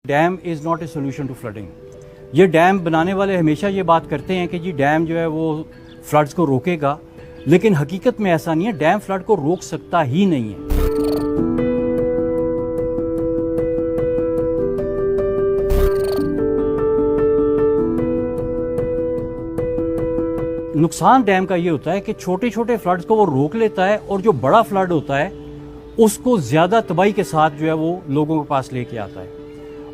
Dam is not a solution to flooding. ये dam बनाने वाले हमेशा ये बात करते हैं कि जी डैम जो है वो फ्लड्स को रोकेगा, लेकिन हकीकत में ऐसा नहीं है। डैम फ्लड को रोक सकता ही नहीं है। नुकसान डैम का ये होता है कि छोटे छोटे फ्लड्स को वो रोक लेता है, और जो बड़ा फ्लड होता है उसको ज़्यादा तबाही के साथ जो है वो लोगों के पास लेके आता है।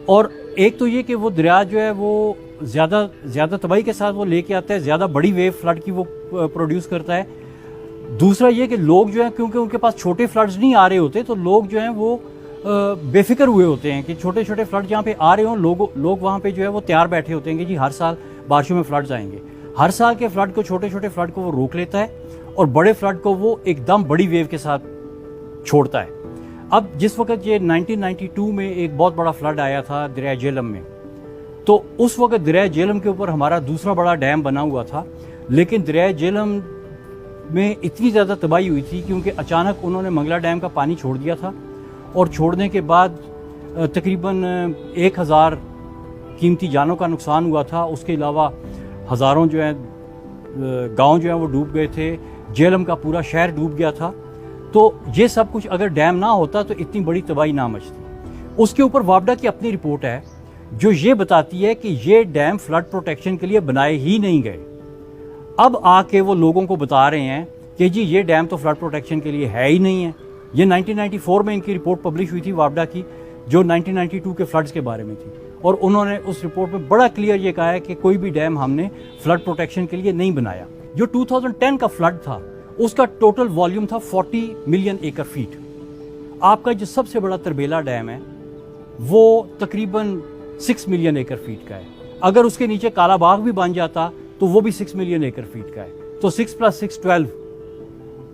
और एक तो ये कि वो दरिया जो है वो ज़्यादा तबाही के साथ वो लेके आता है, ज़्यादा बड़ी वेव फ्लड की वो प्रोड्यूस करता है। दूसरा ये कि लोग जो है, क्योंकि उनके पास छोटे फ्लड्स नहीं आ रहे होते, तो लोग जो हैं वो बेफिक्र हुए होते हैं कि छोटे छोटे फ्लड जहाँ पे आ रहे हों, लोग वहाँ पे जो है वो तैयार बैठे होते हैं कि जी हर साल बारिशों में फ्लड्स आएंगे। हर साल के फ्लड को, छोटे छोटे फ्लड को वो रोक लेता है, और बड़े फ्लड को वो एकदम बड़ी वेव के साथ छोड़ता है। अब जिस वक्त ये 1992 में एक बहुत बड़ा फ्लड आया था दरिया झेलम में, तो उस वक्त दरिया झेलम के ऊपर हमारा दूसरा बड़ा डैम बना हुआ था, लेकिन दरिया झेलम में इतनी ज़्यादा तबाही हुई थी क्योंकि अचानक उन्होंने मंगला डैम का पानी छोड़ दिया था, और छोड़ने के बाद तकरीबन 1000 कीमती जानों का नुकसान हुआ था। उसके अलावा हज़ारों जो है गांव जो है वो डूब गए थे, झेलम का पूरा शहर डूब गया था। तो ये सब कुछ अगर डैम ना होता तो इतनी बड़ी तबाही ना मचती। उसके ऊपर वापडा की अपनी रिपोर्ट है जो ये बताती है कि ये डैम फ्लड प्रोटेक्शन के लिए बनाए ही नहीं गए। अब आके वो लोगों को बता रहे हैं कि जी ये डैम तो फ्लड प्रोटेक्शन के लिए है ही नहीं है। ये 1994 में इनकी रिपोर्ट पब्लिश हुई थी वापडा की, जो 1992 के फ्लड्स के बारे में थी, और उन्होंने उस रिपोर्ट में बड़ा क्लियर ये कहा है कि कोई भी डैम हमने फ्लड प्रोटेक्शन के लिए नहीं बनाया। जो 2010 का फ्लड था उसका टोटल वॉल्यूम था 40 मिलियन एकड़ फीट। आपका जो सबसे बड़ा तरबेला डैम है वो तकरीबन 6 मिलियन एकड़ फीट का है। अगर उसके नीचे काला बाग भी बन जाता तो वो भी 6 मिलियन एकड़ फीट का है। तो 6 + 6 12,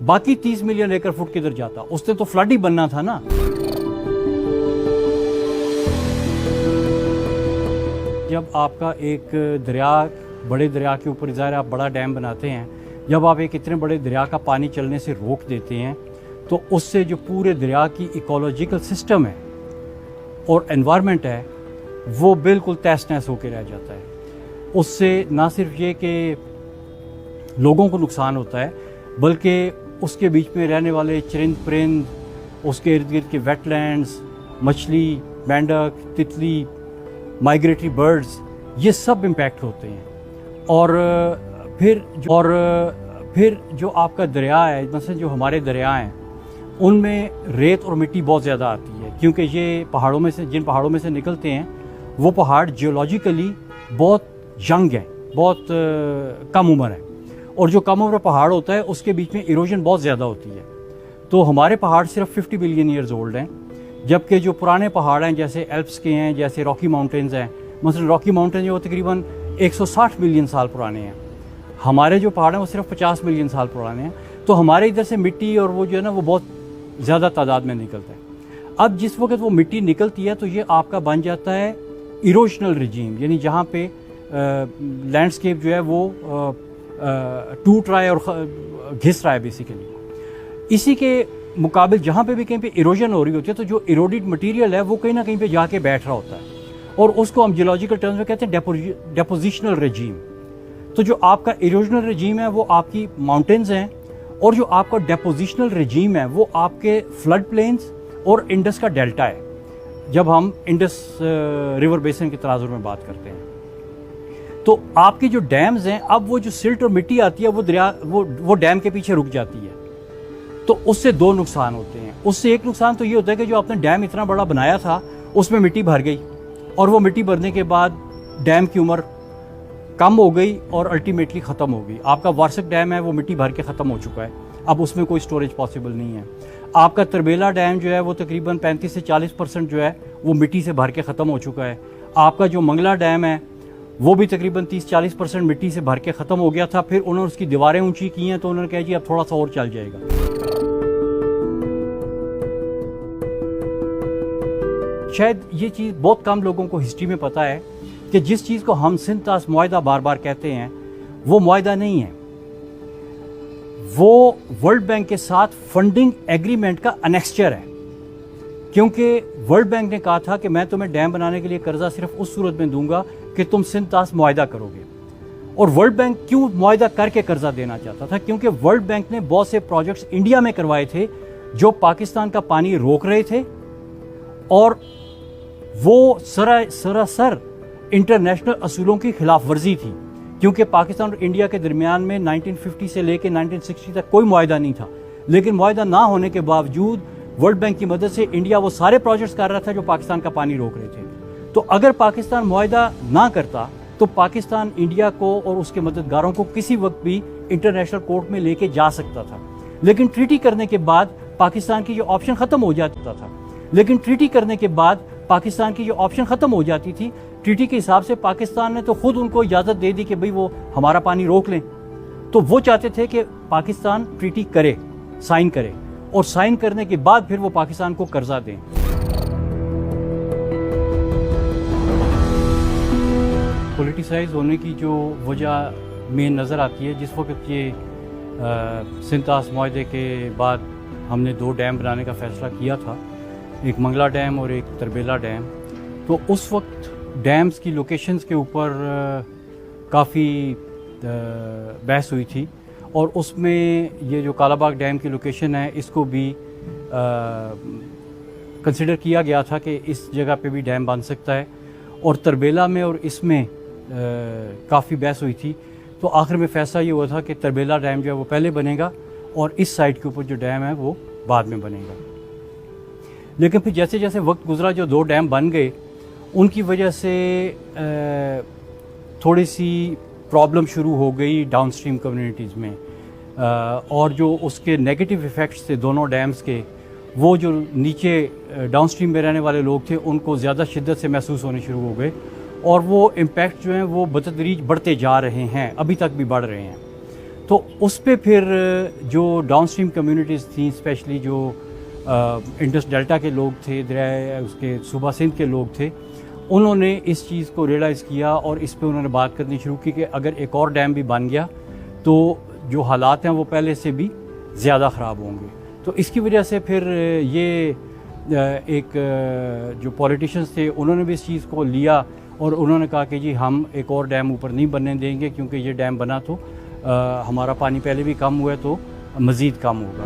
बाकी 30 मिलियन एकड़ फुट किधर जाता? उसने तो फ्लड ही बनना था ना। जब आपका एक दरिया, बड़े दरिया के ऊपर ज़ाहिर आप बड़ा डैम बनाते हैं, जब आप एक इतने बड़े दरिया का पानी चलने से रोक देते हैं तो उससे जो पूरे दरिया की इकोलॉजिकल सिस्टम है और एनवायरनमेंट है वो बिल्कुल तहस नहस होकर रह जाता है। उससे ना सिर्फ ये कि लोगों को नुकसान होता है, बल्कि उसके बीच में रहने वाले चरिंद परिंद, उसके इर्द गिर्द के वेटलैंड्स, मछली, मेंढक, तितली, माइग्रेटरी बर्ड्स, ये सब इम्पैक्ट होते हैं। और फिर जो आपका दरिया है, मतलब जो हमारे दरिया हैं उनमें रेत और मिट्टी बहुत ज़्यादा आती है, क्योंकि ये जिन पहाड़ों में से निकलते हैं वो पहाड़ जियोलॉजिकली बहुत यंग हैं, बहुत कम उम्र है, और जो कम उम्र पहाड़ होता है उसके बीच में इरोजन बहुत ज़्यादा होती है। तो हमारे पहाड़ सिर्फ 50 बिलियन ईयर्स ओल्ड हैं, जबकि जो पुराने पहाड़ हैं जैसे एल्प्स के हैं, जैसे रॉकी माउंटेन्स हैं, मतलब रॉकी माउंटेन जो तकरीबन 160 मिलियन साल पुराने हैं। हमारे जो पहाड़ हैं वो सिर्फ 50 मिलियन साल पुराने हैं। तो हमारे इधर से मिट्टी और वो जो है ना वो बहुत ज़्यादा तादाद में निकलता है। अब जिस वक्त वो मिट्टी निकलती है तो ये आपका बन जाता है इरोजनल रिजीम, यानी जहाँ पे लैंडस्केप जो है वो टूट रहा है और घिस रहा है बेसिकली। इसी के मुकाबले जहाँ पे भी कहीं पे इरोजन हो रही होती है तो जो इरोडेड मटेरियल है वो कहीं ना कहीं पे जाके बैठ रहा होता है, और उसको हम जियोलॉजिकल टर्म्स में कहते हैं डेपोजिशनल रजीम। तो जो आपका इरोजनल रजीम है वो आपकी माउंटेन्स हैं, और जो आपका डेपोजिशनल रजीम है वो आपके फ्लड प्लेन्स और इंडस का डेल्टा है, जब हम इंडस रिवर बेसिन के तनाजुर में बात करते हैं। तो आपके जो डैम्स हैं, अब वो जो सिल्ट और मिट्टी आती है वो दरिया वो डैम के पीछे रुक जाती है। तो उससे दो नुकसान होते हैं। उससे एक नुकसान तो ये होता है कि जो आपने डैम इतना बड़ा बनाया था उसमें मिट्टी भर गई, और वो मिट्टी भरने के बाद डैम की उम्र कम हो गई और अल्टीमेटली ख़त्म हो गई। आपका वार्षिक डैम है वो मिट्टी भर के ख़त्म हो चुका है, अब उसमें कोई स्टोरेज पॉसिबल नहीं है। आपका तरबेला डैम जो है वो तकरीबन 35 से 40% जो है वो मिट्टी से भर के ख़त्म हो चुका है। आपका जो मंगला डैम है वो भी तकरीबन 30-40% मिट्टी से भर के ख़त्म हो गया था। फिर उन्होंने उसकी दीवारें ऊंची की हैं तो उन्होंने कहा जी अब थोड़ा सा और चल जाएगा। शायद ये चीज़ बहुत कम लोगों को हिस्ट्री में पता है कि जिस चीज़ को हम सिंतास मुआहदा बार बार कहते हैं वो मुआहदा नहीं है, वो वर्ल्ड बैंक के साथ फंडिंग एग्रीमेंट का अनेक्स्चर है। क्योंकि वर्ल्ड बैंक ने कहा था कि मैं तुम्हें डैम बनाने के लिए कर्जा सिर्फ उस सूरत में दूंगा कि तुम सिंध-तास मुआहदा करोगे। और वर्ल्ड बैंक क्यों मुआहदा करके कर्जा देना चाहता था? क्योंकि वर्ल्ड बैंक ने बहुत से प्रोजेक्ट्स इंडिया में करवाए थे जो पाकिस्तान का पानी रोक रहे थे, और वो सरासर इंटरनेशनल असूलों की खिलाफ वर्जी थी। क्योंकि पाकिस्तान और इंडिया के दरमियान में 1950 से लेकर 1960 तक कोई मुआहदा नहीं था, लेकिन मुआहदा ना होने के बावजूद वर्ल्ड बैंक की मदद से इंडिया वो सारे प्रोजेक्ट्स कर रहा था जो पाकिस्तान का पानी रोक रहे थे। तो अगर पाकिस्तान मुआहदा ना करता तो पाकिस्तान इंडिया को और उसके मददगारों को किसी वक्त भी इंटरनेशनल कोर्ट में लेके जा सकता था। लेकिन ट्रीटी करने के बाद पाकिस्तान की जो ऑप्शन खत्म हो जाता था, ट्रीटी के हिसाब से पाकिस्तान ने तो खुद उनको इजाजत दे दी कि भाई वो हमारा पानी रोक लें। तो वो चाहते थे कि पाकिस्तान ट्रीटी करे, साइन करे, और साइन करने के बाद फिर वो पाकिस्तान को कर्जा दें। पॉलिटिसाइज होने की जो वजह मेन नज़र आती है, जिस वक्त ये सिंध-तास मुआहदे के बाद हमने 2 डैम बनाने का फैसला किया था, एक मंगला डैम और एक तरबेला डैम, तो उस वक्त डैम्स की लोकेशंस के ऊपर काफ़ी बहस हुई थी, और उसमें ये जो कालाबाग डैम की लोकेशन है इसको भी कंसिडर किया गया था कि इस जगह पे भी डैम बन सकता है। और तरबेला में और इसमें काफ़ी बहस हुई थी, तो आखिर में फैसला ये हुआ था कि तरबेला डैम जो है वो पहले बनेगा और इस साइड के ऊपर जो डैम है वो बाद में बनेगा। लेकिन फिर जैसे जैसे वक्त गुजरा, जो 2 डैम बन गए, उनकी वजह से थोड़ी सी प्रॉब्लम शुरू हो गई डाउनस्ट्रीम कम्युनिटीज़ में, और जो उसके नेगेटिव इफ़ेक्ट्स थे दोनों डैम्स के, वो जो नीचे डाउनस्ट्रीम में रहने वाले लोग थे उनको ज़्यादा शिद्दत से महसूस होने शुरू हो गए, और वो इम्पैक्ट जो हैं वो बतदरीज बढ़ते जा रहे हैं, अभी तक भी बढ़ रहे हैं। तो उस पर फिर जो डाउनस्ट्रीम कम्युनिटीज़ थी, स्पेशली जो इंडस डेल्टा के लोग थे, दरिया उसके सूबा सिंध के लोग थे, उन्होंने इस चीज़ को रियलाइज़ किया और इस पे उन्होंने बात करनी शुरू की कि अगर एक और डैम भी बन गया तो जो हालात हैं वो पहले से भी ज़्यादा ख़राब होंगे। तो इसकी वजह से फिर ये एक जो पॉलिटिशियंस थे उन्होंने भी इस चीज़ को लिया और उन्होंने कहा कि जी हम एक और डैम ऊपर नहीं बनने देंगे, क्योंकि ये डैम बना तो हमारा पानी पहले भी कम हुआ है तो मज़ीद कम होगा।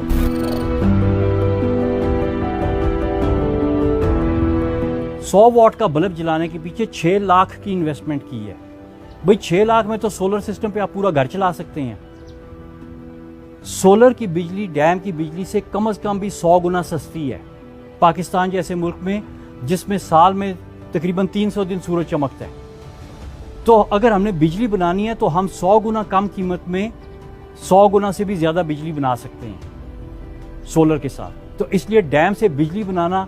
100 वाट का बल्ब जलाने के पीछे 6 लाख की इन्वेस्टमेंट की है। भाई 6 लाख में तो सोलर सिस्टम पे आप पूरा घर चला सकते हैं। सोलर की बिजली डैम की बिजली से कम भी 100 गुना सस्ती है। पाकिस्तान जैसे मुल्क में जिसमें साल में तकरीबन 300 दिन सूरज चमकता है, तो अगर हमने बिजली बनानी है तो हम 100 गुना कम कीमत में 100 गुना से भी ज़्यादा बिजली बना सकते हैं सोलर के साथ। तो इसलिए डैम से बिजली बनाना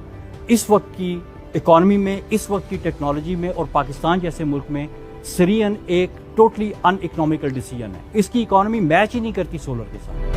इस वक्त की इकॉनमी में, इस वक्त की टेक्नोलॉजी में और पाकिस्तान जैसे मुल्क में सरीयन एक टोटली अनइकोनॉमिकल डिसीजन है। इसकी इकॉनमी मैच ही नहीं करती सोलर के साथ।